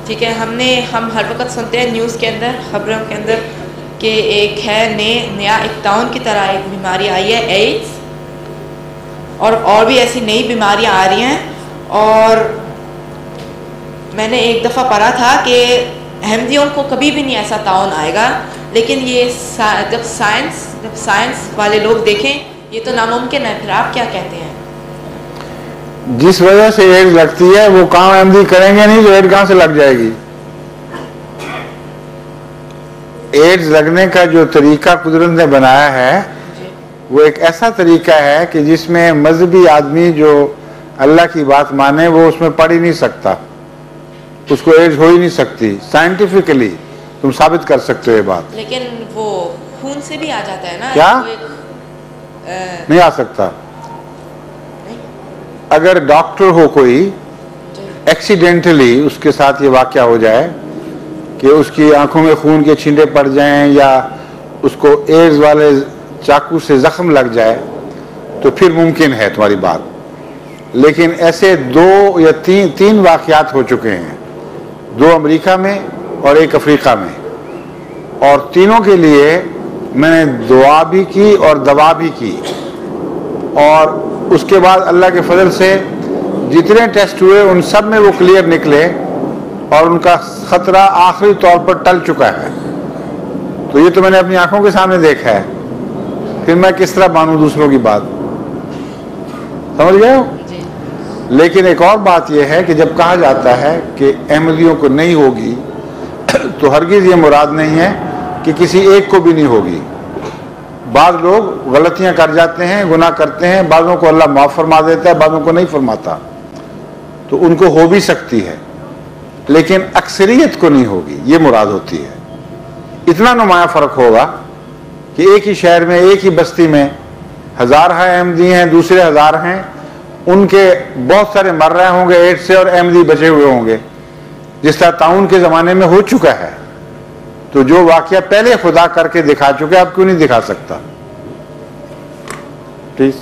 ٹھیک ہے، ہم ہر وقت سنتے ہیں نیوز کے اندر، خبروں کے اندر کہ ایک ہے نیا ایک طاعون کی طرح ایک بیماری آئی ہے، ایڈز، اور بھی ایسی نئی بیماریاں آ رہی ہیں. اور میں نے ایک دفعہ پڑھا تھا کہ احمدیوں کو کبھی بھی نہیں ایسا طاعون آئے گا، لیکن یہ جب سائنس والے لوگ دیکھیں یہ تو ناممکن ہے. پھر آپ کیا کہتے ہیں؟ جس وجہ سے ایڈز لگتی ہے وہ کام احمدی کریں گے نہیں تو ایڈز کہاں سے لگ جائے گی؟ ایڈز لگنے کا جو طریقہ قدرت نے بنایا ہے وہ ایک ایسا طریقہ ہے کہ جس میں مذہبی آدمی جو اللہ کی بات مانے وہ اس میں پڑھ ہی نہیں سکتا، اس کو ایڈز ہو ہی نہیں سکتی. سائنٹیفکلی تم ثابت کر سکتے ہو یہ بات. لیکن وہ خون سے بھی آ جاتا ہے نا؟ کیا نہیں آ سکتا؟ اگر ڈاکٹر ہو کوئی ایکسیڈنٹلی اس کے ساتھ یہ واقعہ ہو جائے کہ اس کی آنکھوں میں خون کے چھینٹے پڑ جائیں یا اس کو ایڈز والے چاقو سے زخم لگ جائے تو پھر ممکن ہے تمہاری بات. لیکن ایسے 2 یا 3 واقعات ہو چکے ہیں، 2 امریکہ میں اور 1 افریقہ میں، اور تینوں کے لیے میں نے دعا بھی کی اور دوا بھی کی، اور اس کے بعد اللہ کے فضل سے جتنے ٹیسٹ ہوئے ان سب میں وہ کلیئر نکلے اور ان کا خطرہ آخری طور پر ٹل چکا ہے. تو یہ تو میں نے اپنی آنکھوں کے سامنے دیکھا ہے، پھر میں کس طرح مانوں دوسروں کی بات؟ سمجھ گئے ہو؟ لیکن ایک اور بات یہ ہے کہ جب کہا جاتا ہے کہ احمدیوں کو نہیں ہوگی تو ہرگز یہ مراد نہیں ہے کہ کسی ایک کو بھی نہیں ہوگی. بعض لوگ غلطیاں کر جاتے ہیں، گناہ کرتے ہیں، بعضوں کو اللہ معاف فرما دیتا ہے، بعضوں کو نہیں فرماتا، تو ان کو ہو بھی سکتی ہے لیکن اکثریت کو نہیں ہوگی، یہ مراد ہوتی ہے. اتنا نمایاں فرق ہوگا کہ ایک ہی شہر میں ایک ہی بستی میں 1000 احمدی ہیں، دوسرے 1000 ہیں، ان کے بہت سارے مر رہے ہوں گے ایڈز سے اور احمدی بچے ہوئے ہوں گے، جس طرح طاعون کے زمانے میں ہو چکا ہے. تو جو واقعہ پہلے خدا کر کے دکھا چکے اب کیوں نہیں دکھا سکتا؟ پلیز.